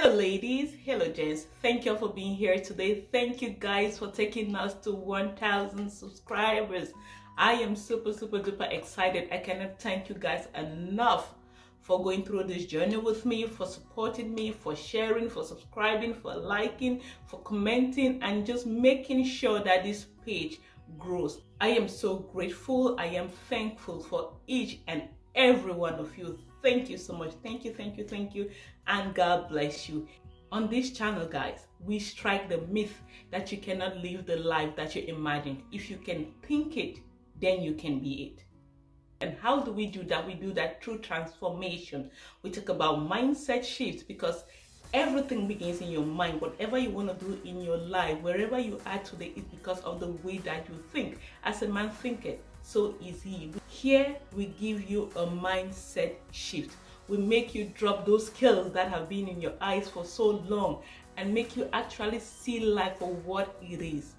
Hello ladies, hello gents, thank you for being here today. Thank you guys for taking us to 1,000 subscribers. I am super duper excited. I cannot thank you guys enough for going through this journey with me, for supporting me, for sharing, for subscribing, for liking, for commenting, and just making sure that this page grows. I am so grateful. I am thankful for each and every one of you. Thank you so much. Thank you, and God bless you. On this channel, guys, we strike the myth that you cannot live the life that you imagined. If you can think it, then you can be it. And how do we do that? We do that through transformation. We talk about mindset shifts, because everything begins in your mind. Whatever you want to do in your life, wherever you are today, is because of the way that you think. As a man thinketh, so is he. Here we give you a mindset shift. We make you drop those skills that have been in your eyes for so long and make you actually see life for what it is.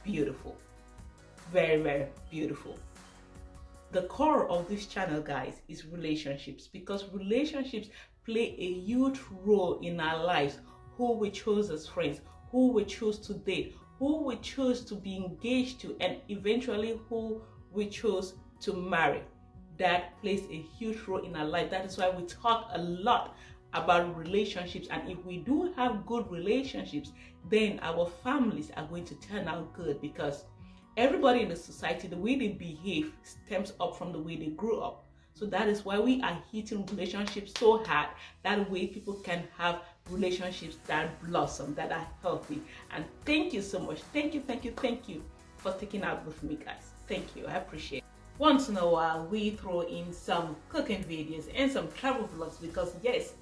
Beautiful. Very beautiful. The core of this channel, guys, is relationships, because relationships play a huge role in our lives. Who we choose as friends, who we choose to date, who we choose to be engaged to, and eventually who we choose to marry. That plays a huge role in our life. That is why we talk a lot about relationships. And if we do have good relationships, then our families are going to turn out good, because everybody in the society, the way they behave stems up from the way they grew up. So that is why we are hitting relationships so hard. That way people can have relationships that blossom, that are healthy. And thank you so much. Thank you for sticking out with me, guys. Thank you. I appreciate it. Once in a while, we throw in some cooking videos and some travel vlogs, because yes,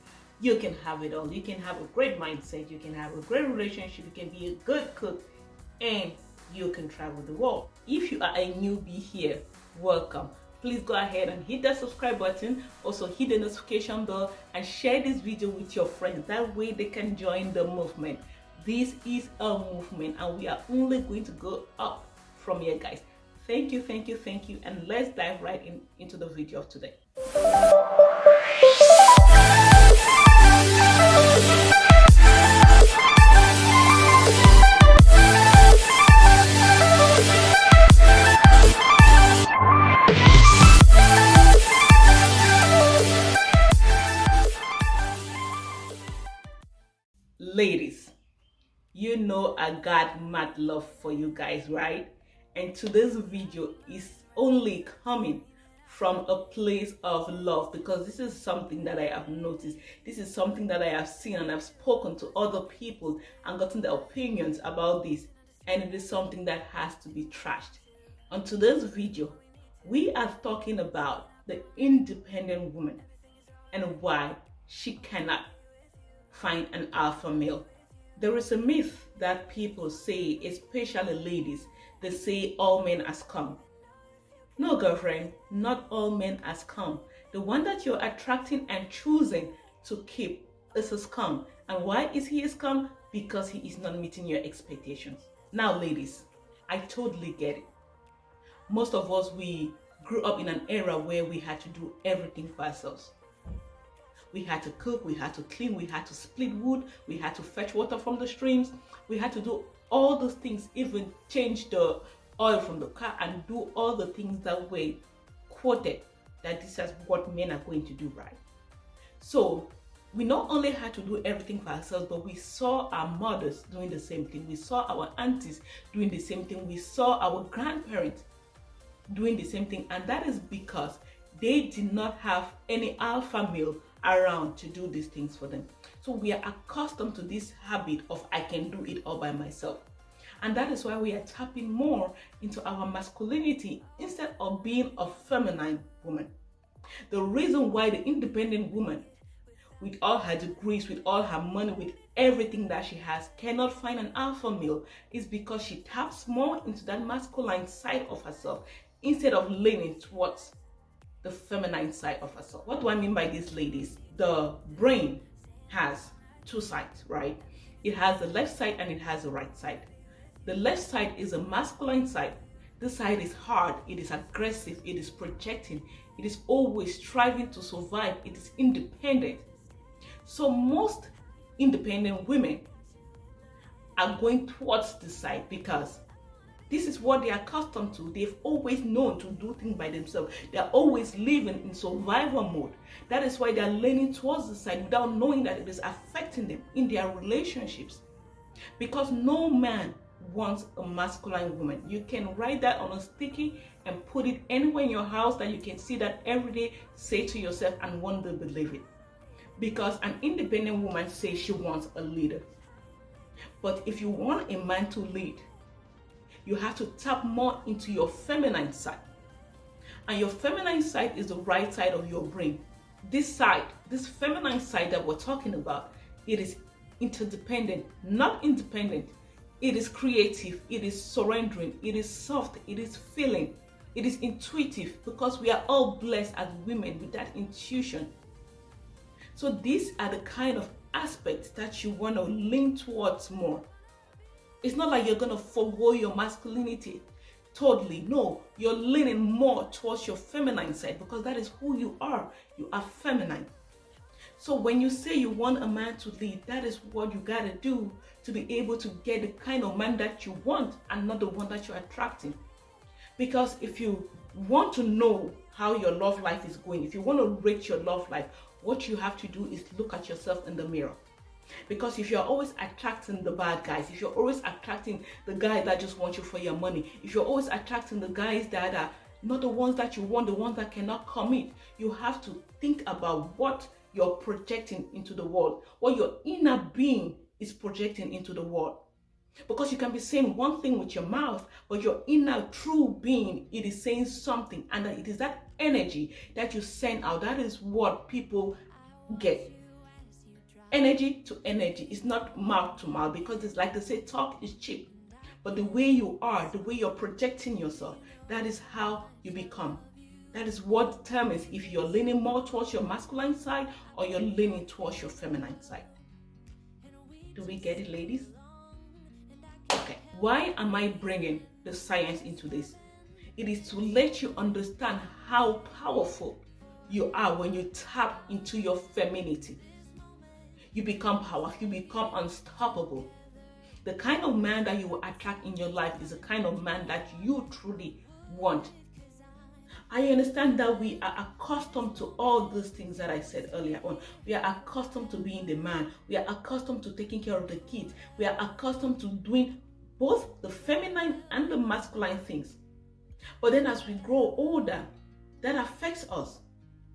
you can have it all. You can have a great mindset, you can have a great relationship, you can be a good cook, and you can travel the world. If you are a newbie here, welcome. Please go ahead and hit that subscribe button. Also hit the notification bell and share this video with your friends. That way they can join the movement. This is a movement, and we are only going to go up from here, guys. Thank you, and let's dive right into the video of today. Ladies, you know I got mad love for you guys, right? And today's video is only coming from a place of love, because this is something that I have noticed. This is something that I have seen, and I've spoken to other people and gotten their opinions about this, and it is something that has to be trashed. On today's video, we are talking about the independent woman and why she cannot find an alpha male. There is a myth that people say, especially ladies, they say all men has come. No, girlfriend, not all men has come. The one that you're attracting and choosing to keep is a scum. And why is he a scum? Because he is not meeting your expectations. Now, ladies, I totally get it. Most of us, we grew up in an era where we had to do everything for ourselves. We had to cook, we had to clean, we had to split wood, we had to fetch water from the streams, we had to do all those things, even change the oil from the car and do all the things that were quoted that this is what men are going to do, right? So we not only had to do everything for ourselves, but we saw our mothers doing the same thing. We saw our aunties doing the same thing. We saw our grandparents doing the same thing. And that is because they did not have any alpha male around to do these things for them. So we are accustomed to this habit of I can do it all by myself. And that is why we are tapping more into our masculinity instead of being a feminine woman. The reason why the independent woman, with all her degrees, with all her money, with everything that she has, cannot find an alpha male is because she taps more into that masculine side of herself instead of leaning towards the feminine side of herself. What do I mean by this, ladies? The brain has two sides, right? It has the left side and it has the right side. The left side is a masculine side. This side is hard, it is aggressive, it is projecting, it is always striving to survive, it is independent. So most independent women are going towards this side because this is what they are accustomed to. They've always known to do things by themselves. They are always living in survival mode. That is why they are leaning towards the side without knowing that it is affecting them in their relationships. Because no man wants a masculine woman. You can write that on a sticky and put it anywhere in your house that you can see that every day. Say to yourself and one day believe it. Because an independent woman says she wants a leader. But if you want a man to lead, you have to tap more into your feminine side. And your feminine side is the right side of your brain. This side, this feminine side that we're talking about, it is interdependent, not independent. It is creative, it is surrendering, it is soft, it is feeling, it is intuitive, because we are all blessed as women with that intuition. So these are the kind of aspects that you want to lean towards more. It's not like you're going to forgo your masculinity totally. No, you're leaning more towards your feminine side because that is who you are. You are feminine. So when you say you want a man to lead, that is what you got to do to be able to get the kind of man that you want and not the one that you're attracting. Because if you want to know how your love life is going, if you want to rate your love life, what you have to do is look at yourself in the mirror. Because if you're always attracting the bad guys, if you're always attracting the guy that just wants you for your money, if you're always attracting the guys that are not the ones that you want, the ones that cannot commit, you have to think about what you're projecting into the world, what your inner being is projecting into the world. Because you can be saying one thing with your mouth, but your inner true being, it is saying something, and it is that energy that you send out. That is what people get. Energy to energy. It's not mouth to mouth, because it's like they say, talk is cheap. But the way you are, the way you're projecting yourself, that is how you become. That is what determines if you're leaning more towards your masculine side or you're leaning towards your feminine side. Do we get it, ladies? Okay. Why am I bringing the science into this? It is to let you understand how powerful you are when you tap into your femininity. You become powerful, you become unstoppable. The kind of man that you will attract in your life is the kind of man that you truly want. I understand that we are accustomed to all these things that I said earlier on. We are accustomed to being the man. We are accustomed to taking care of the kids. We are accustomed to doing both the feminine and the masculine things. But then as we grow older, that affects us.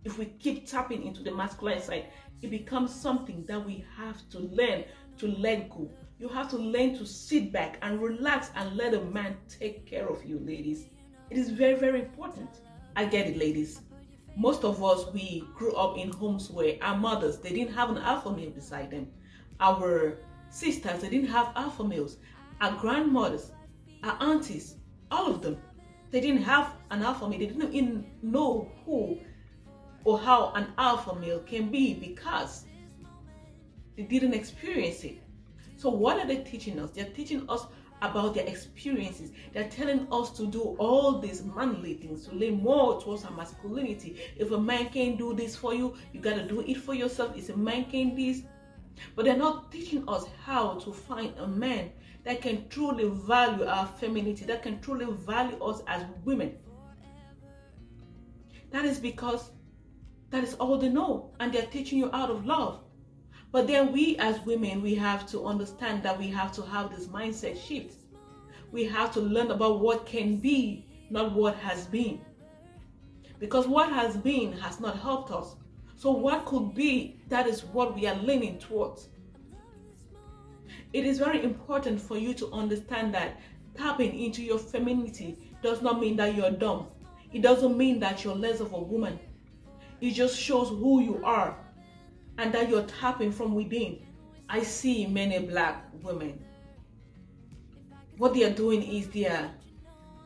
If we keep tapping into the masculine side, it becomes something that we have to learn to let go. You have to learn to sit back and relax and let a man take care of you, ladies. It is very, very important. I get it, ladies. Most of us, we grew up in homes where our mothers, they didn't have an alpha male beside them. Our sisters, they didn't have alpha males. Our grandmothers, our aunties, all of them, they didn't have an alpha male. They didn't even know who or how an alpha male can be because they didn't experience it. So what are they teaching us? They're teaching us about their experiences. They're telling us to do all these manly things, to lean more towards our masculinity. If a man can't do this for you, you gotta do it for yourself. If a man can't this, but they're not teaching us how to find a man that can truly value our femininity, that can truly value us as women. That is because that is all they know, and they're teaching you out of love. But then we as women, we have to understand that we have to have this mindset shift. We have to learn about what can be, not what has been. Because what has been has not helped us. So what could be, that is what we are leaning towards. It is very important for you to understand that tapping into your femininity does not mean that you're dumb. It doesn't mean that you're less of a woman. It just shows who you are and that you're tapping from within. I see many black women. What they are doing is they are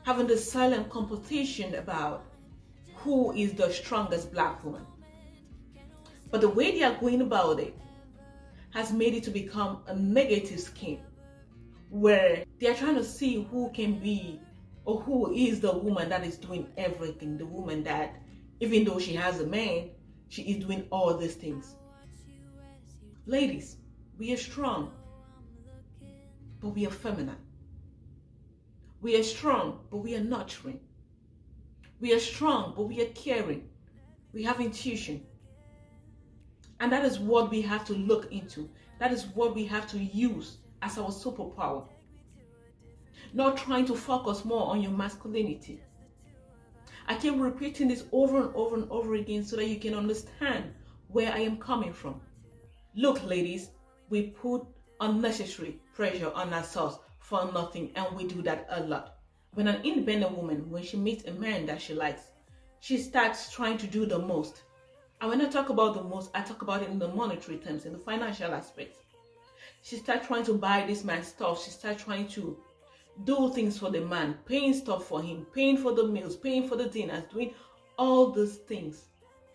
having the silent competition about who is the strongest black woman. But the way they are going about it has made it to become a negative scheme where they are trying to see who can be or who is the woman that is doing everything. The woman that, even though she has a man, she is doing all these things. Ladies, We are strong, but we are feminine. We are strong, but we are nurturing. We are strong, but we are caring. We have intuition. And that is what we have to look into. That is what we have to use as our superpower. Not trying to focus more on your masculinity. I keep repeating this over and over and over again so that you can understand where I am coming from. Look, ladies, we put unnecessary pressure on ourselves for nothing, and we do that a lot. When an independent woman, when she meets a man that she likes, she starts trying to do the most. And when I talk about the most, I talk about it in the monetary terms, in the financial aspects. She starts trying to buy this man stuff. She starts trying to do things for the man, paying stuff for him, paying for the meals, paying for the dinners, doing all these things.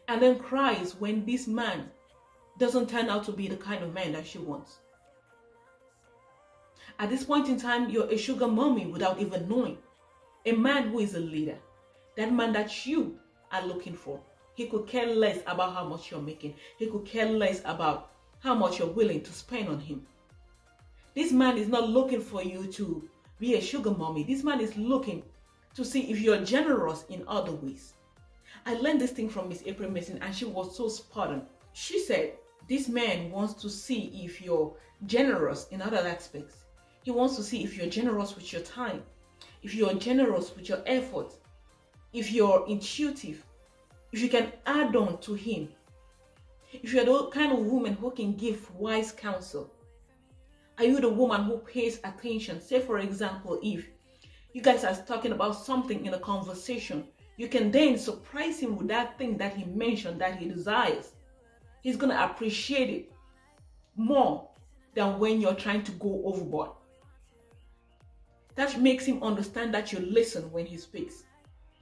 And then cries when this man doesn't turn out to be the kind of man that she wants. At this point in time, you're a sugar mommy without even knowing. A man who is a leader, that man that you are looking for. He could care less about how much you're making. He could care less about how much you're willing to spend on him. This man is not looking for you to be a sugar mommy. This man is looking to see if you're generous in other ways. I learned this thing from Miss April Mason, and she was so spot on. She said, this man wants to see if you're generous in other aspects. He wants to see if you're generous with your time, if you're generous with your effort, if you're intuitive, if you can add on to him, if you're the kind of woman who can give wise counsel. Are you the woman who pays attention? Say, for example, if you guys are talking about something in a conversation, you can then surprise him with that thing that he mentioned that he desires. He's going to appreciate it more than when you're trying to go overboard. That makes him understand that you listen when he speaks.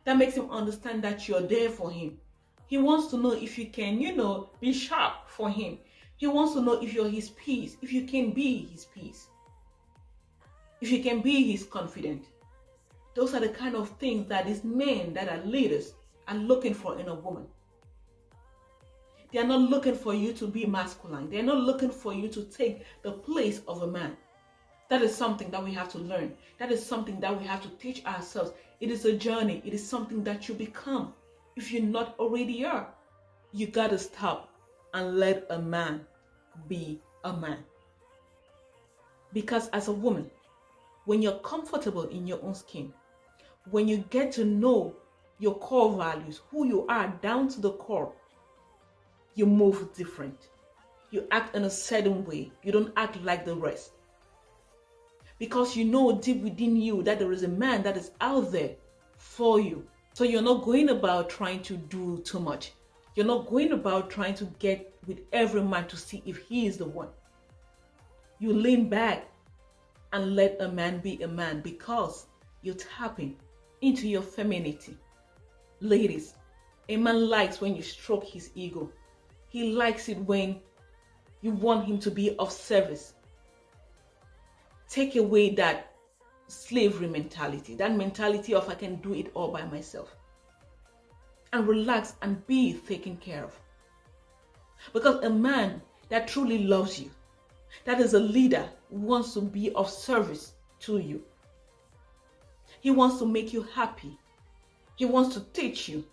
That makes him understand that you're there for him. He wants to know if you can, be sharp for him. He wants to know if you're his peace, if you can be his peace, if you can be his confidant. Those are the kind of things that these men that are leaders are looking for in a woman. They are not looking for you to be masculine. They are not looking for you to take the place of a man. That is something that we have to learn. That is something that we have to teach ourselves. It is a journey. It is something that you become. If you're not already are, you got to stop and let a man be a man. Because as a woman, when you're comfortable in your own skin, when you get to know your core values, who you are down to the core, you move different. You act in a certain way. You don't act like the rest. Because you know deep within you that there is a man that is out there for you. So you're not going about trying to do too much. You're not going about trying to get with every man to see if he is the one. You lean back and let a man be a man because you're tapping into your femininity. Ladies, a man likes when you stroke his ego. He likes it when you want him to be of service. Take away that slavery mentality, that mentality of I can do it all by myself. And relax and be taken care of. Because a man that truly loves you, that is a leader, wants to be of service to you. He wants to make you happy. He wants to teach you.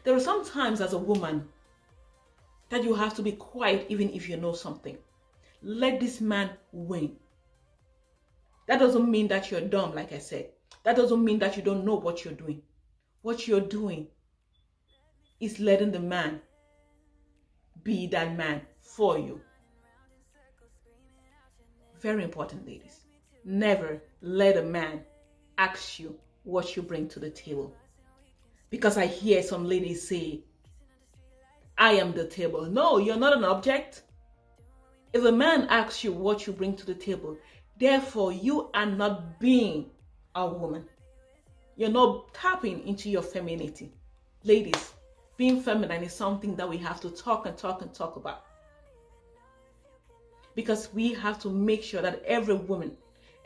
There are some times as a woman that you have to be quiet even if you know something. Let this man win. That doesn't mean that you're dumb, like I said. That doesn't mean that you don't know what you're doing. What you're doing is letting the man be that man for you. Very important, ladies. Never let a man ask you what you bring to the table. Because I hear some ladies say, I am the table. No, you're not an object. If a man asks you what you bring to the table, therefore you are not being a woman. You're not tapping into your femininity. Ladies, being feminine is something that we have to talk about. Because we have to make sure that every woman,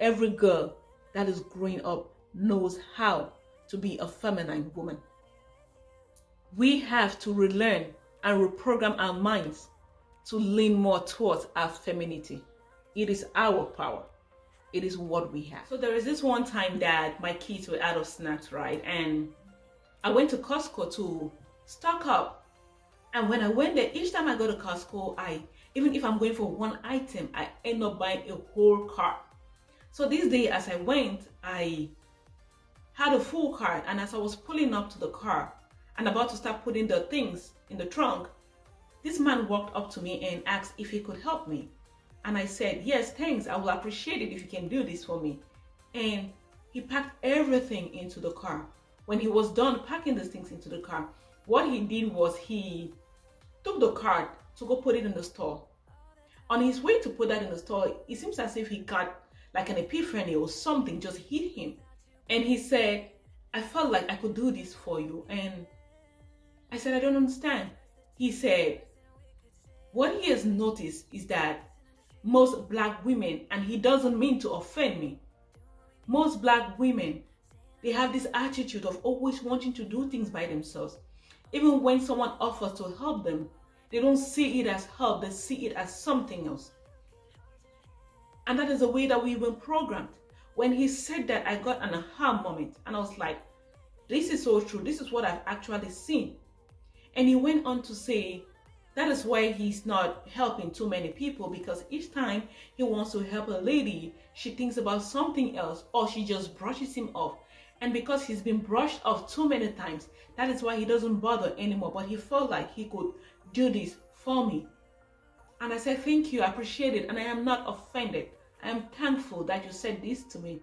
every girl that is growing up knows how to be a feminine woman. We have to relearn and reprogram our minds to lean more towards our femininity. It is our power. It is what we have. So there is this one time that my kids were out of snacks, right? And I went to Costco to stock up. And when I went there, each time I go to Costco, even if I'm going for one item, I end up buying a whole cart. So this day, as I went, I had a full cart, and as I was pulling up to the car and about to start putting the things in the trunk, this man walked up to me and asked if he could help me. And I said, yes, thanks. I will appreciate it if you can do this for me. And he packed everything into the car. When he was done packing these things into the car, what he did was he took the cart to go put it in the store. On his way to put that in the store, it seems as if he got like an epiphany or something just hit him. And he said, I felt like I could do this for you. And I said, I don't understand. He said, what he has noticed is that most black women, and he doesn't mean to offend me, most black women, they have this attitude of always wanting to do things by themselves. Even when someone offers to help them, they don't see it as help, they see it as something else. And that is the way that we've been programmed. When he said that, I got an aha moment, and I was like, this is so true. This is what I've actually seen. And he went on to say, that is why he's not helping too many people, because each time he wants to help a lady, she thinks about something else, or she just brushes him off. And because he's been brushed off too many times, that is why he doesn't bother anymore. But he felt like he could do this for me. And I said, thank you, I appreciate it. And I am not offended. I am thankful that you said this to me.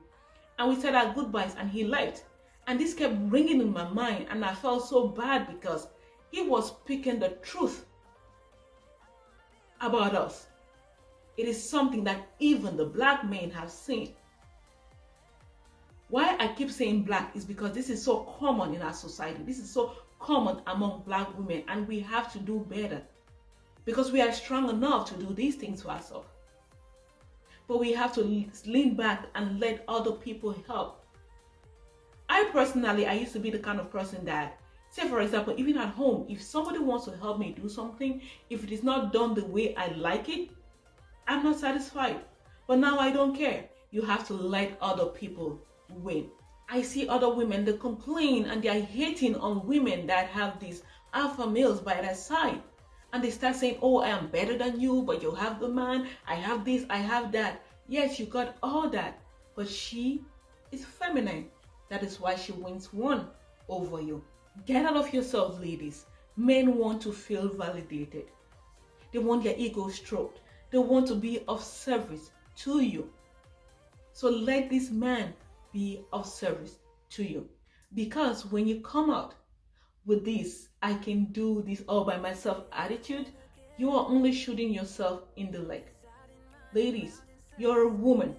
And we said our goodbyes, and he left. And this kept ringing in my mind, and I felt so bad because he was speaking the truth about us. It is something that even the black men have seen. Why I keep saying black is because this is so common in our society. This is so common among black women, and we have to do better because we are strong enough to do these things for ourselves. But we have to lean back and let other people help. I personally used to be the kind of person that, say for example, even at home, if somebody wants to help me do something, if it is not done the way I like it, I'm not satisfied. But now I don't care. You have to let other people win. I see other women, they complain and they are hating on women that have these alpha males by their side. And they start saying, oh, I am better than you, but you have the man, I have this, I have that. Yes, you got all that, but she is feminine. That is why she wins one over you. Get out of yourself, ladies. Men want to feel validated. They want their ego stroked. They want to be of service to you. So let this man be of service to you. Because when you come out with this, I can do this all by myself attitude, you are only shooting yourself in the leg. Ladies, you're a woman.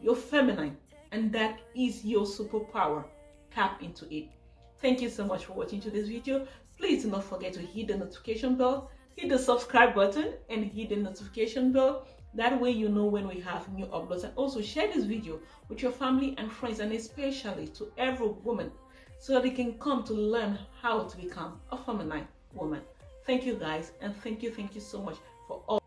You're feminine. And that is your superpower. Tap into it. Thank you so much for watching today's video. Please do not forget to hit the notification bell, hit the subscribe button, and hit the notification bell. That way you know when we have new uploads. And also share this video with your family and friends, and especially to every woman, so that they can come to learn how to become a feminine woman. Thank you guys, and thank you so much for all.